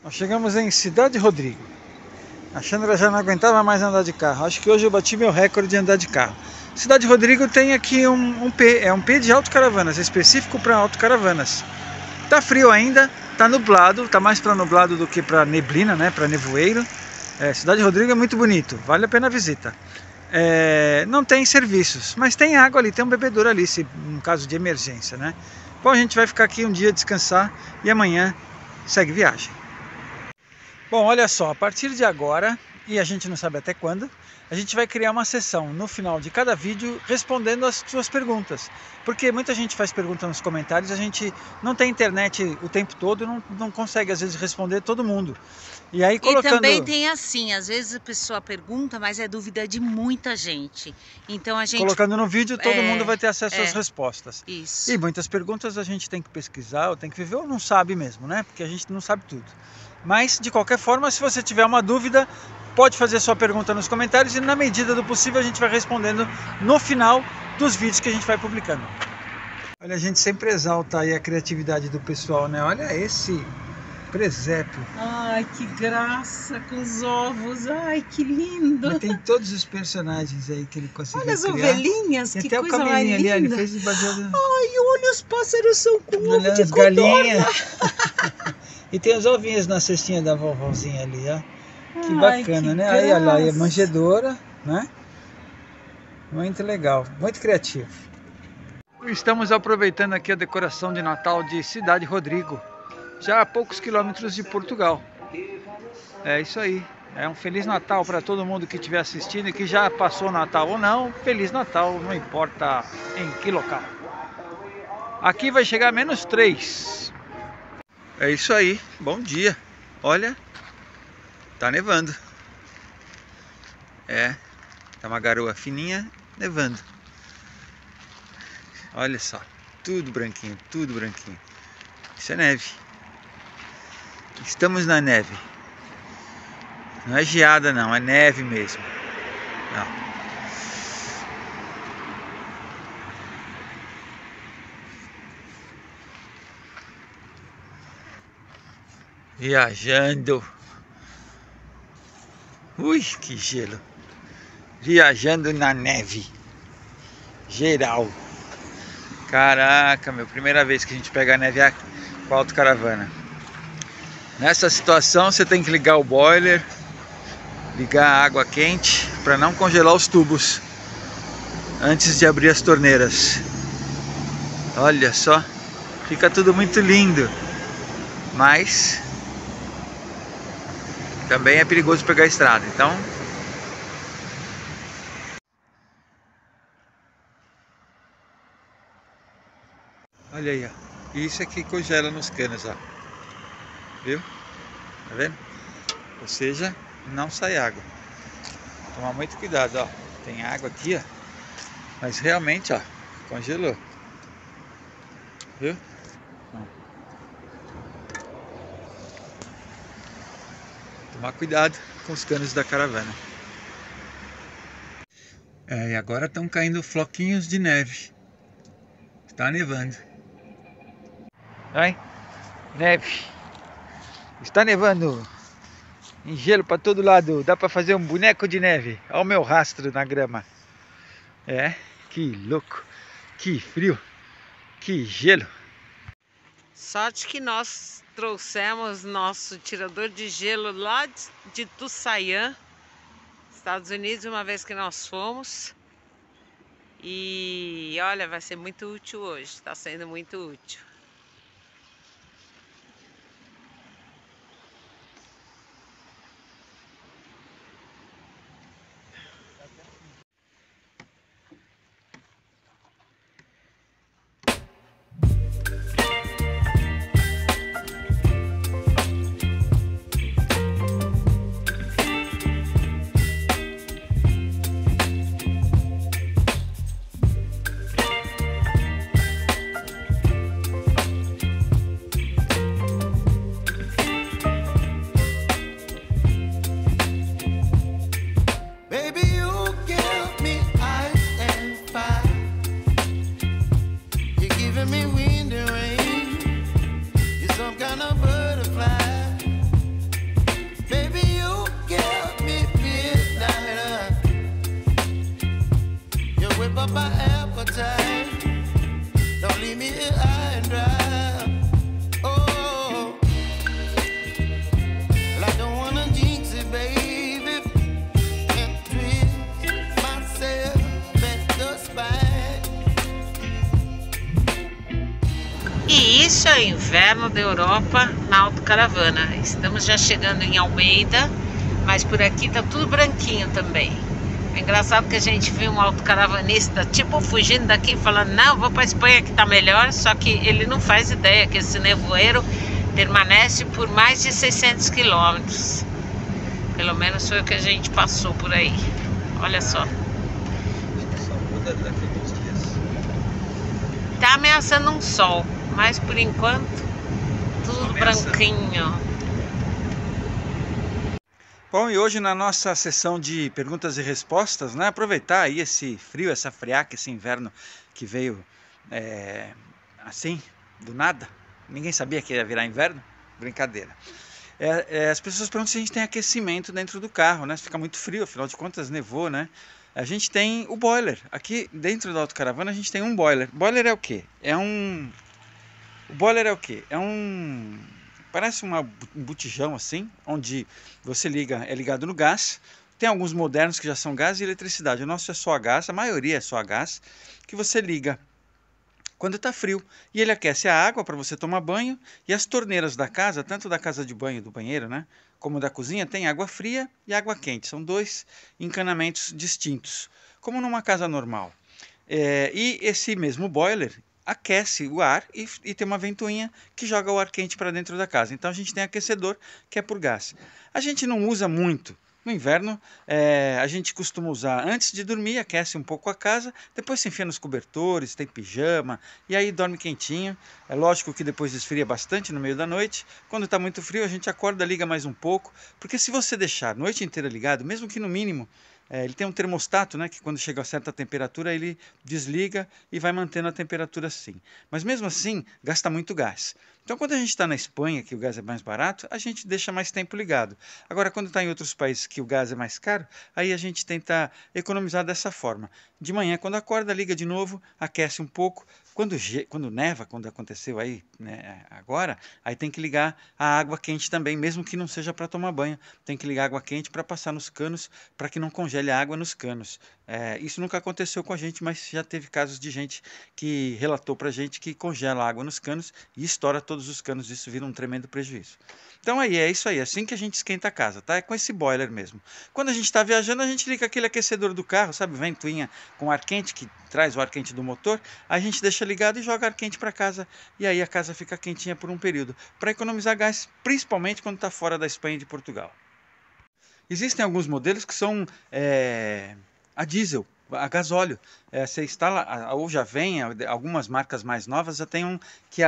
Nós chegamos em Cidade Rodrigo. A Chandra já não aguentava mais andar de carro. Acho que hoje eu bati meu recorde de andar de carro. Cidade Rodrigo tem aqui um P, é um P de autocaravanas, específico para autocaravanas. Tá frio ainda, tá nublado, tá mais para nublado do que para neblina, né, para nevoeiro. Cidade Rodrigo é muito bonito, vale a pena a visita. Não tem serviços, mas tem água ali, tem um bebedouro ali, se no caso de emergência, né? Bom, a gente vai ficar aqui um dia descansar e amanhã segue viagem. Bom, olha só, a partir de agora, e a gente não sabe até quando, a gente vai criar uma sessão no final de cada vídeo respondendo as suas perguntas. Porque muita gente faz pergunta nos comentários, a gente não tem internet o tempo todo, não consegue às vezes responder todo mundo. E aí colocando... E também tem assim, às vezes a pessoa pergunta, mas é dúvida de muita gente. Então a gente... Colocando no vídeo, todo mundo vai ter acesso às respostas. Isso. E muitas perguntas a gente tem que pesquisar, ou tem que viver, ou não sabe mesmo, né? Porque a gente não sabe tudo. Mas, de qualquer forma, se você tiver uma dúvida, pode fazer sua pergunta nos comentários e, na medida do possível, a gente vai respondendo no final dos vídeos que a gente vai publicando. Olha, a gente sempre exalta aí a criatividade do pessoal, né? Olha esse presépio. Ai, que graça com os ovos. Ai, que lindo. Mas tem todos os personagens aí que ele conseguiu criar. Olha as ovelhinhas, tem que até coisa o camelinho mais linda. ali, ele fez baseado... Ai, olha, os pássaros são com ovo olha de as galinhas. E tem os ovinhos na cestinha da vovozinha ali, ó. Que bacana, né? Aí, olha lá, aí a manjedoura, né? Muito legal, muito criativo. Estamos aproveitando aqui a decoração de Natal de Cidade Rodrigo, já a poucos quilômetros de Portugal. É isso aí. É um Feliz Natal para todo mundo que estiver assistindo e que já passou o Natal ou não. Feliz Natal, não importa em que local. Aqui vai chegar a -3. É isso aí, bom dia. Olha, tá nevando. Tá uma garoa fininha, nevando. Olha só, tudo branquinho, tudo branquinho. Isso é neve. Estamos na neve. Não é geada não, é neve mesmo. Não. Viajando. Ui, que gelo. Viajando na neve. Geral. Caraca, meu, primeira vez que a gente pega a neve com a autocaravana. Nessa situação você tem que ligar o boiler, ligar a água quente para não congelar os tubos antes de abrir as torneiras. Olha só, fica tudo muito lindo, mas também é perigoso pegar a estrada, então olha aí, ó. Isso aqui congela nos canos, ó. Viu? Tá vendo? Ou seja, não sai água. Tomar muito cuidado, ó. Tem água aqui, ó. Mas realmente, ó, congelou. Viu? Tomar cuidado com os canos da caravana. E agora estão caindo floquinhos de neve. Está nevando. Ai, neve. Está nevando. Em gelo para todo lado. Dá para fazer um boneco de neve. Olha o meu rastro na grama. Que louco. Que frio. Que gelo. Sorte que nós trouxemos nosso tirador de gelo lá de Tussaian, Estados Unidos, uma vez que nós fomos. E olha, vai ser muito útil hoje. Está sendo muito útil. é inverno da Europa na autocaravana. Estamos já chegando em Almeida, mas por aqui tá tudo branquinho também. É engraçado que a gente viu um autocaravanista tipo fugindo daqui, falando, não, vou para Espanha que tá melhor, só que ele não faz ideia que esse nevoeiro permanece por mais de 600 quilômetros. Pelo menos foi o que a gente passou por aí. Olha só. Tá ameaçando um sol, mas por enquanto tudo branquinho. Bom, e hoje na nossa sessão de perguntas e respostas, né, aproveitar aí esse frio, essa friaca, esse inverno que veio assim, do nada. Ninguém sabia que ia virar inverno, brincadeira. As pessoas perguntam se a gente tem aquecimento dentro do carro, né? Se fica muito frio, afinal de contas nevou, né? A gente tem o boiler. Aqui dentro da autocaravana a gente tem um boiler. Boiler é o quê? O boiler é o quê? Parece um botijão assim, onde você liga, é ligado no gás. Tem alguns modernos que já são gás e eletricidade. O nosso é só a gás, a maioria é só a gás, que você liga quando está frio, e ele aquece a água para você tomar banho, e as torneiras da casa, tanto da casa de banho, do banheiro, né, como da cozinha, tem água fria e água quente, são dois encanamentos distintos, como numa casa normal. E esse mesmo boiler aquece o ar e tem uma ventoinha que joga o ar quente para dentro da casa, então a gente tem aquecedor que é por gás. A gente não usa muito. No inverno, a gente costuma usar antes de dormir, aquece um pouco a casa, depois se enfia nos cobertores, tem pijama, e aí dorme quentinho. É lógico que depois esfria bastante no meio da noite. Quando está muito frio, a gente acorda, liga mais um pouco, porque se você deixar a noite inteira ligado, mesmo que no mínimo, ele tem um termostato, né, que quando chega a certa temperatura, ele desliga e vai mantendo a temperatura assim. Mas mesmo assim, gasta muito gás. Então, quando a gente está na Espanha, que o gás é mais barato, a gente deixa mais tempo ligado. Agora, quando está em outros países que o gás é mais caro, aí a gente tenta economizar dessa forma. De manhã, quando acorda, liga de novo, aquece um pouco. Quando neva, quando aconteceu aí, né, agora, aí tem que ligar a água quente também, mesmo que não seja para tomar banho. Tem que ligar água quente para passar nos canos, para que não congele a água nos canos. Isso nunca aconteceu com a gente, mas já teve casos de gente que relatou para a gente que congela a água nos canos e estoura todos os canos. Isso vira um tremendo prejuízo. Então aí é isso aí, é assim que a gente esquenta a casa, tá? É com esse boiler mesmo. Quando a gente está viajando, a gente liga aquele aquecedor do carro, sabe, ventoinha com ar quente, que traz o ar quente do motor, a gente deixa ligado e joga ar quente para casa, e aí a casa fica quentinha por um período, para economizar gás, principalmente quando está fora da Espanha e de Portugal. Existem alguns modelos que são a diesel, a gasóleo. Você instala, ou já vem, algumas marcas mais novas já tem um que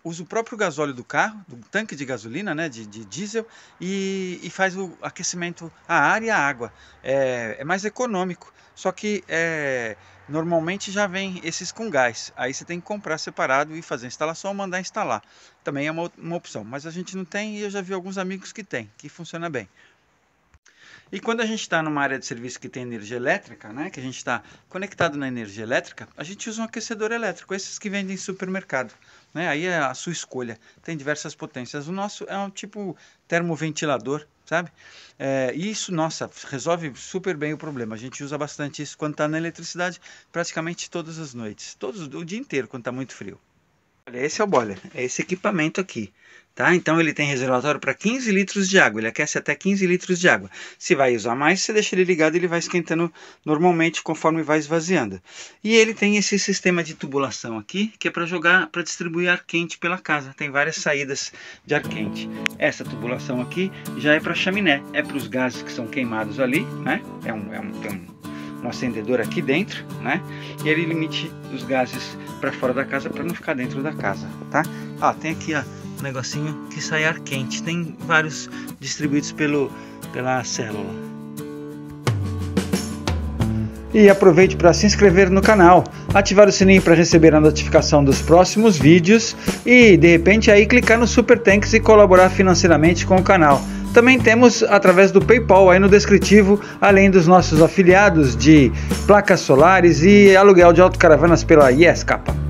usa o próprio gasóleo do carro, do tanque de gasolina, né, de diesel, e faz o aquecimento a ar e a água. É mais econômico, só que normalmente já vem esses com gás. Aí você tem que comprar separado e fazer a instalação ou mandar instalar. Também é uma opção, mas a gente não tem, e eu já vi alguns amigos que tem, que funciona bem. E quando a gente está numa área de serviço que tem energia elétrica, né, que a gente está conectado na energia elétrica, a gente usa um aquecedor elétrico, esses que vendem em supermercado, né, aí é a sua escolha, tem diversas potências. O nosso é um tipo termoventilador, sabe? E isso, nossa, resolve super bem o problema. A gente usa bastante isso quando está na eletricidade, praticamente todas as noites, o dia inteiro quando está muito frio. Olha, esse é o boiler, é esse equipamento aqui, tá? Então ele tem reservatório para 15 litros de água, ele aquece até 15 litros de água. Se vai usar mais, você deixa ele ligado, ele vai esquentando normalmente conforme vai esvaziando. E ele tem esse sistema de tubulação aqui, que é para distribuir ar quente pela casa. Tem várias saídas de ar quente. Essa tubulação aqui já é para chaminé, é para os gases que são queimados ali, né? Tem um acendedor aqui dentro, né? E ele limite os gases para fora da casa para não ficar dentro da casa, tá? Tem aqui um negocinho que sai ar quente. Tem vários distribuídos pela célula. E aproveite para se inscrever no canal, ativar o sininho para receber a notificação dos próximos vídeos e de repente aí clicar no Super Thanks e colaborar financeiramente com o canal. Também temos através do PayPal aí no descritivo, além dos nossos afiliados de placas solares e aluguel de autocaravanas pela Yescapa.